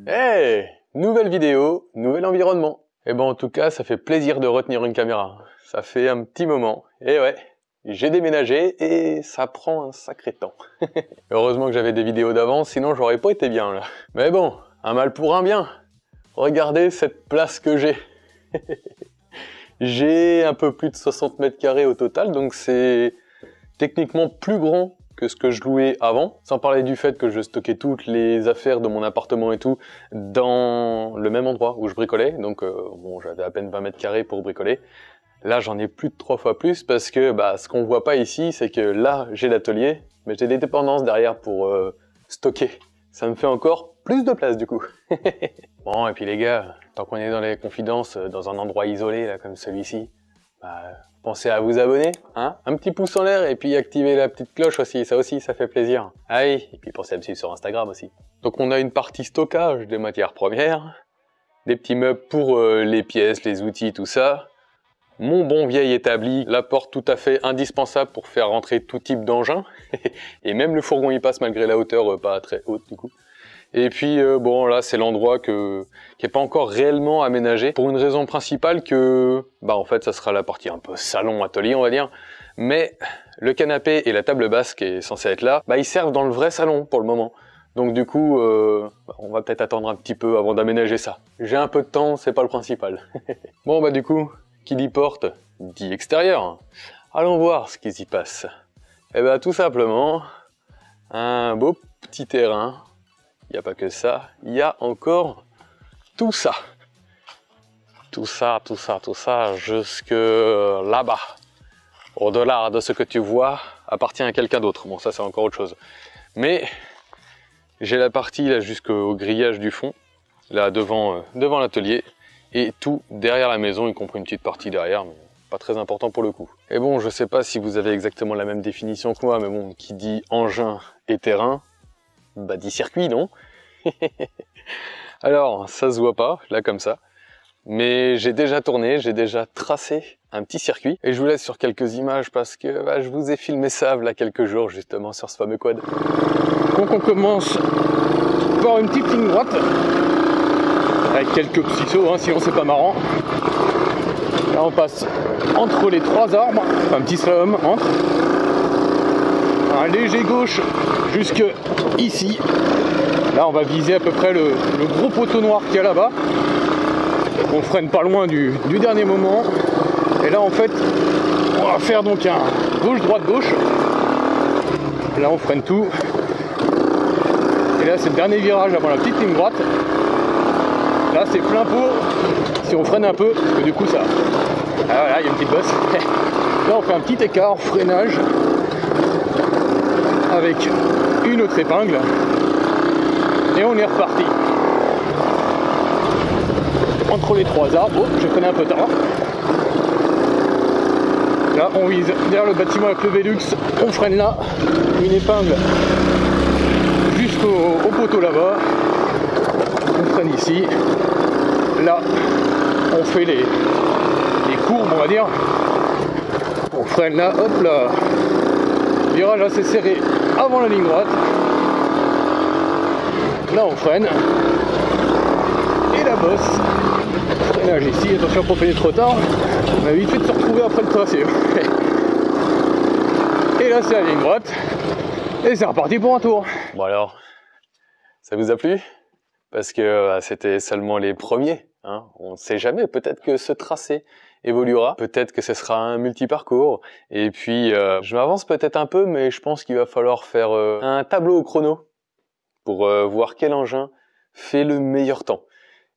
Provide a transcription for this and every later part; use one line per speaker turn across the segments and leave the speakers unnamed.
Hey, nouvelle vidéo, nouvel environnement. Et bon, en tout cas, ça fait plaisir de retenir une caméra. Ça fait un petit moment. Et ouais, j'ai déménagé et ça prend un sacré temps. Heureusement que j'avais des vidéos d'avance, sinon j'aurais pas été bien là. Mais bon, un mal pour un bien. Regardez cette place que j'ai. J'ai un peu plus de 60 mètres carrés au total, donc c'est techniquement plus grand que ce que je louais avant, sans parler du fait que je stockais toutes les affaires de mon appartement et tout dans le même endroit où je bricolais, donc bon, j'avais à peine 20 mètres carrés pour bricoler. Là, j'en ai plus de 3 fois plus parce que ce qu'on voit pas ici, c'est que là, j'ai l'atelier, mais j'ai des dépendances derrière pour stocker. Ça me fait encore plus de place du coup. Bon, et puis les gars, tant qu'on est dans les confidences, dans un endroit isolé là comme celui-ci, pensez à vous abonner, hein, un petit pouce en l'air et puis activez la petite cloche aussi, ça fait plaisir. Ah oui, et puis pensez à me suivre sur Instagram aussi. Donc on a une partie stockage des matières premières, des petits meubles pour les pièces, les outils, tout ça. Mon bon vieil établi, la porte tout à fait indispensable pour faire rentrer tout type d'engin. Et même le fourgon y passe malgré la hauteur pas très haute du coup. Et puis bon là c'est l'endroit qui est pas encore réellement aménagé pour une raison principale que en fait ça sera la partie un peu salon atelier on va dire, mais le canapé et la table basse qui est censée être là, ils servent dans le vrai salon pour le moment. Donc du coup on va peut-être attendre un petit peu avant d'aménager ça. J'ai un peu de temps, c'est pas le principal. Bon du coup, qui dit porte dit extérieur. Allons voir ce qui s'y passe. Et tout simplement un beau petit terrain. Il n'y a pas que ça, il y a encore tout ça. Tout ça, jusque là-bas. Au-delà de ce que tu vois, appartient à quelqu'un d'autre. Bon, ça c'est encore autre chose. Mais j'ai la partie là jusqu'au grillage du fond, là devant l'atelier, et tout derrière la maison, y compris une petite partie derrière, mais pas très important pour le coup. Et bon, je sais pas si vous avez exactement la même définition que moi, mais bon, qui dit engin et terrain, dit circuit, non? Alors, ça se voit pas, là comme ça, mais j'ai déjà tourné, j'ai déjà tracé un petit circuit, et je vous laisse sur quelques images parce que je vous ai filmé ça là quelques jours justement sur ce fameux quad. Donc on commence par une petite ligne droite, avec quelques petits sauts, sinon c'est pas marrant. Là on passe entre les 3 arbres, un petit slalom entre, un léger gauche jusque ici. Là on va viser à peu près le gros poteau noir qu'il y a là-bas. On freine pas loin du dernier moment. Et là en fait on va faire donc un gauche-droite-gauche. Là on freine tout. Et là c'est le dernier virage avant la petite ligne droite. Là c'est plein pot. Si on freine un peu, parce que du coup ça... Ah voilà, il y a une petite bosse. Là on fait un petit écart, freinage. Avec une autre épingle. Et on est reparti. Entre les 3 arbres. Oh, j'ai freiné un peu tard. Là, on vise derrière le bâtiment avec le Velux. On freine là. Une épingle jusqu'au poteau là-bas. On freine ici. Là, on fait les courbes, on va dire. On freine là. Hop là. Virage assez serré avant la ligne droite. Là on freine. Et la bosse. Freinage ici, attention pour freiner trop tard. On a vite fait de se retrouver après le tracé. Et là c'est la ligne droite. Et c'est reparti pour un tour. Bon alors, ça vous a plu? Parce que c'était seulement les premiers. On ne sait jamais, peut-être que ce tracé évoluera, peut-être que ce sera un multi-parcours, et puis je m'avance peut-être un peu, mais je pense qu'il va falloir faire un tableau au chrono pour voir quel engin fait le meilleur temps,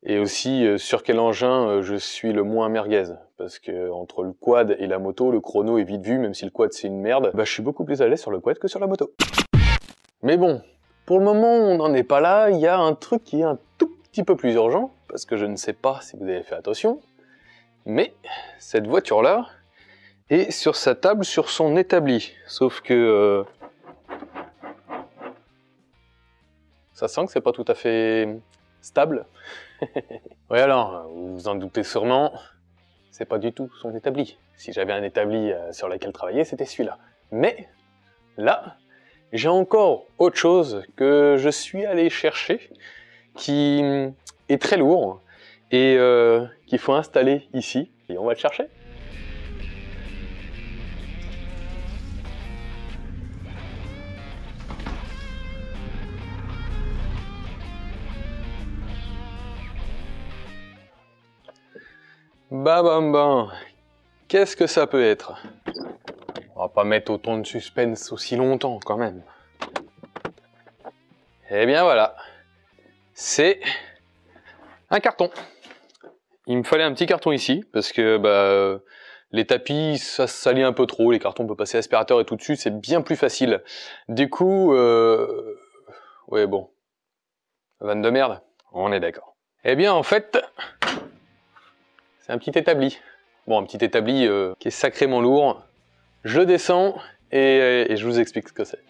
et aussi sur quel engin je suis le moins merguez, parce que entre le quad et la moto, le chrono est vite vu, même si le quad c'est une merde, je suis beaucoup plus à l'aise sur le quad que sur la moto. Mais bon, pour le moment on n'en est pas là, il y a un truc qui est un tout petit peu plus urgent, parce que je ne sais pas si vous avez fait attention, mais cette voiture-là est sur sa table, sur son établi. Sauf que ça sent que c'est pas tout à fait stable. Oui alors, vous vous en doutez sûrement, c'est pas du tout son établi. Si j'avais un établi sur lequel travailler, c'était celui-là. Mais là, j'ai encore autre chose que je suis allé chercher, qui est très lourd et qu'il faut installer ici. Et on va le chercher. Bam, qu'est-ce que ça peut être? On va pas mettre autant de suspense aussi longtemps quand même. Eh bien voilà, c'est un carton. Il me fallait un petit carton ici parce que les tapis ça se salit un peu trop, les cartons on peut passer aspirateur et tout dessus, c'est bien plus facile. Du coup, ouais bon, vanne de merde, on est d'accord. Eh bien en fait, c'est un petit établi. Bon, un petit établi qui est sacrément lourd. Je descends et je vous explique ce que c'est.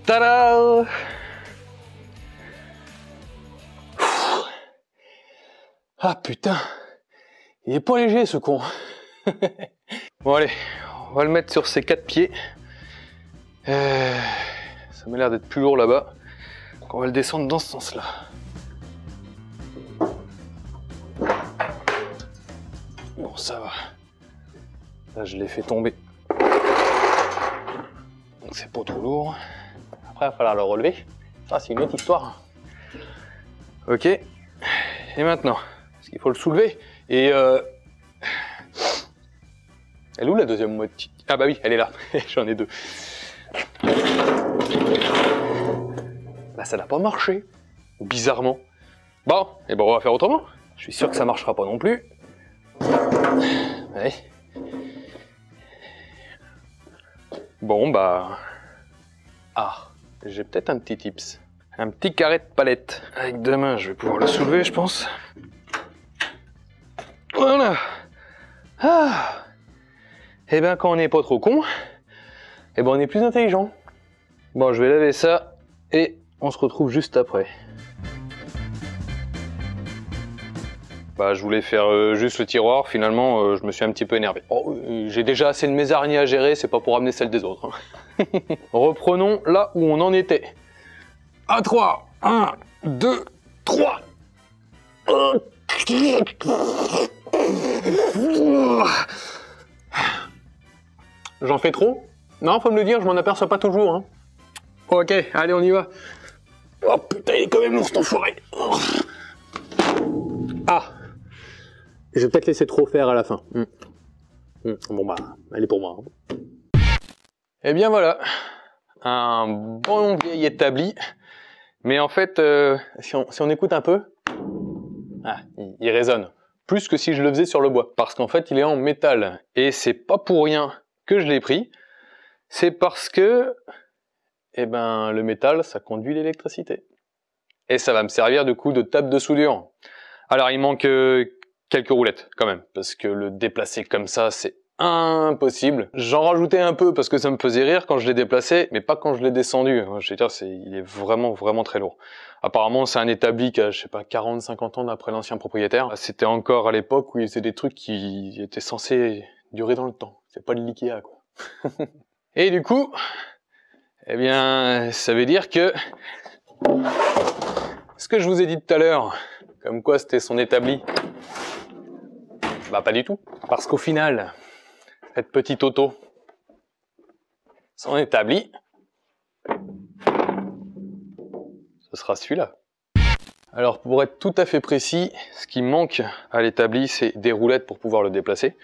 Tada! Ah putain, il est pas léger ce con. Bon allez, on va le mettre sur ses 4 pieds. Ça m'a l'air d'être plus lourd là-bas. Donc on va le descendre dans ce sens-là. Bon ça va. Là je l'ai fait tomber. Donc c'est pas trop lourd. Après, il va falloir le relever. Ça, c'est une autre histoire. Ok. Et maintenant, parce qu'il faut le soulever. Et elle est où la deuxième moitié? Ah bah oui, elle est là. J'en ai deux. Bah ça n'a pas marché. Bizarrement. Bon, et bon, on va faire autrement. Je suis sûr que ça marchera pas non plus. Ouais. Bon bah. Ah. J'ai peut-être un petit tips. Un petit carré de palette. Avec deux mains, je vais pouvoir le soulever, je pense. Voilà. Ah. Et ben quand on n'est pas trop con, et ben on est plus intelligent. Bon, je vais laver ça et on se retrouve juste après. Bah, je voulais faire juste le tiroir. Finalement, je me suis un petit peu énervé. Oh, j'ai déjà assez de mes araignées à gérer, c'est pas pour ramener celles des autres. Reprenons là où on en était. À 3. 1, 2, 3. J'en fais trop? Non, faut me le dire, je m'en aperçois pas toujours. Hein. Ok, allez, on y va. Oh putain, il est quand même lourd cet enfoiré. Ah, je vais peut-être laisser trop faire à la fin. Bon bah, elle est pour moi. Hein. Eh bien voilà, un bon vieil établi. Mais en fait, si on écoute un peu, ah, il résonne. Plus que si je le faisais sur le bois. Parce qu'en fait, il est en métal. Et c'est pas pour rien que je l'ai pris. C'est parce que, eh ben, le métal, ça conduit l'électricité. Et ça va me servir du coup de table de soudure. Alors, il manque quelques roulettes quand même. Parce que le déplacer comme ça, c'est impossible. J'en rajoutais un peu parce que ça me faisait rire quand je l'ai déplacé, mais pas quand je l'ai descendu. Je veux dire, il est vraiment très lourd. Apparemment, c'est un établi qui a, je sais pas, 40-50 ans d'après l'ancien propriétaire. C'était encore à l'époque où il faisait des trucs qui étaient censés durer dans le temps. C'est pas de l'IKEA, quoi. Et du coup, eh bien, ça veut dire que ce que je vous ai dit tout à l'heure, comme quoi c'était son établi, bah pas du tout. Parce qu'au final, cette petite auto, son établi, ce sera celui-là. Alors pour être tout à fait précis, ce qui manque à l'établi, c'est des roulettes pour pouvoir le déplacer.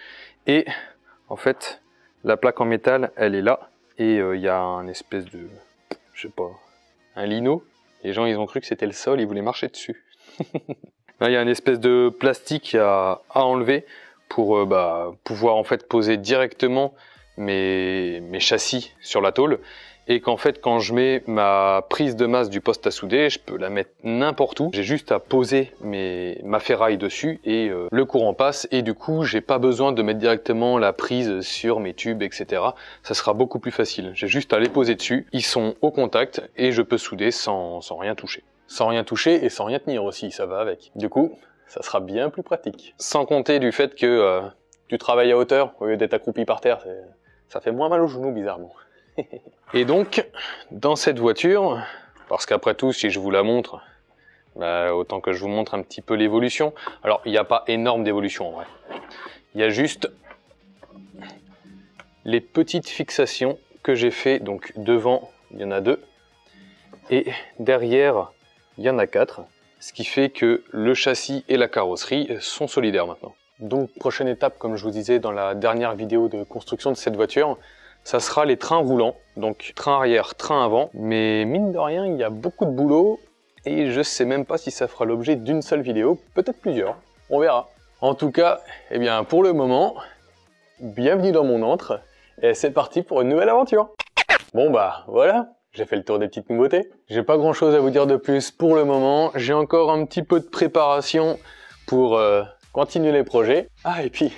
Et en fait, la plaque en métal, elle est là. Et il y a un espèce de, je sais pas, un lino. Les gens, ils ont cru que c'était le sol, ils voulaient marcher dessus. Là, il y a une espèce de plastique à enlever pour pouvoir en fait poser directement mes châssis sur la tôle. et qu'en fait quand je mets ma prise de masse du poste à souder, je peux la mettre n'importe où. J'ai juste à poser ma ferraille dessus et le courant passe, et du coup j'ai pas besoin de mettre directement la prise sur mes tubes, etc. Ça sera beaucoup plus facile. J'ai juste à les poser dessus, ils sont au contact et je peux souder sans rien toucher. Sans rien toucher et sans rien tenir aussi, ça va avec. Du coup, ça sera bien plus pratique. Sans compter du fait que tu travailles à hauteur au lieu d'être accroupi par terre, ça fait moins mal aux genoux bizarrement. Et donc, dans cette voiture, parce qu'après tout, si je vous la montre, bah, autant que je vous montre un petit peu l'évolution. Alors, il n'y a pas énorme d'évolution en vrai. Il y a juste les petites fixations que j'ai fait. Donc, devant, il y en a 2. Et derrière, il y en a 4. Ce qui fait que le châssis et la carrosserie sont solidaires maintenant. Donc, prochaine étape, comme je vous disais dans la dernière vidéo de construction de cette voiture, ça sera les trains roulants. Donc, train arrière, train avant. Mais mine de rien, il y a beaucoup de boulot. Et je sais même pas si ça fera l'objet d'une seule vidéo. Peut-être plusieurs. On verra. En tout cas, eh bien, pour le moment, bienvenue dans mon antre. Et c'est parti pour une nouvelle aventure. Bon bah, voilà. J'ai fait le tour des petites nouveautés. J'ai pas grand chose à vous dire de plus pour le moment. J'ai encore un petit peu de préparation pour continuer les projets. Ah, et puis,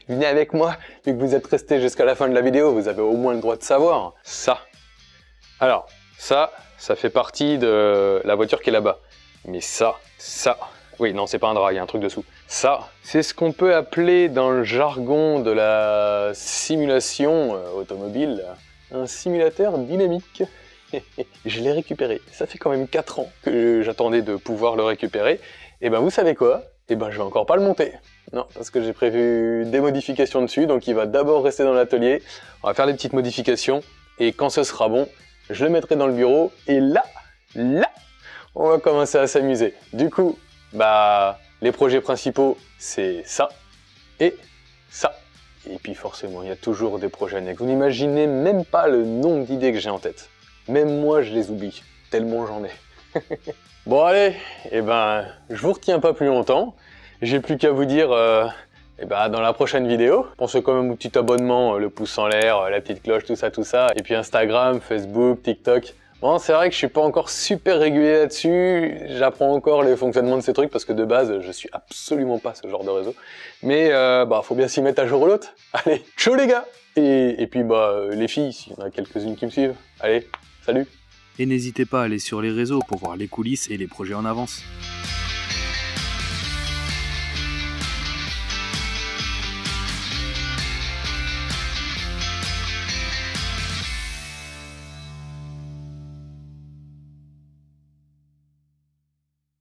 venez avec moi, vu que vous êtes restés jusqu'à la fin de la vidéo, vous avez au moins le droit de savoir. Ça. Alors, ça fait partie de la voiture qui est là-bas. Mais ça. Oui, non, c'est pas un drap, il y a un truc dessous. Ça, c'est ce qu'on peut appeler dans le jargon de la simulation automobile, un simulateur dynamique. Je l'ai récupéré. Ça fait quand même 4 ans que j'attendais de pouvoir le récupérer. Et ben vous savez quoi? Et ben je vais encore pas le monter. Non, parce que j'ai prévu des modifications dessus, donc il va d'abord rester dans l'atelier. On va faire des petites modifications, et quand ce sera bon, je le mettrai dans le bureau, et là, on va commencer à s'amuser. Du coup, bah, les projets principaux, c'est ça, et ça. Et puis forcément, il y a toujours des projets annexes. Vous n'imaginez même pas le nombre d'idées que j'ai en tête. Même moi, je les oublie, tellement j'en ai. Bon allez, et ben, je vous retiens pas plus longtemps. J'ai plus qu'à vous dire, et ben, dans la prochaine vidéo, pensez quand même au petit abonnement, le pouce en l'air, la petite cloche, tout ça. Et puis Instagram, Facebook, TikTok. Bon, c'est vrai que je suis pas encore super régulier là-dessus, j'apprends encore les fonctionnements de ces trucs parce que de base, je suis absolument pas ce genre de réseau. Mais bah, faut bien s'y mettre un jour ou l'autre. Allez, ciao les gars! Et puis bah, les filles, s'il y en a quelques-unes qui me suivent. Allez, salut!
Et n'hésitez pas à aller sur les réseaux pour voir les coulisses et les projets en avance.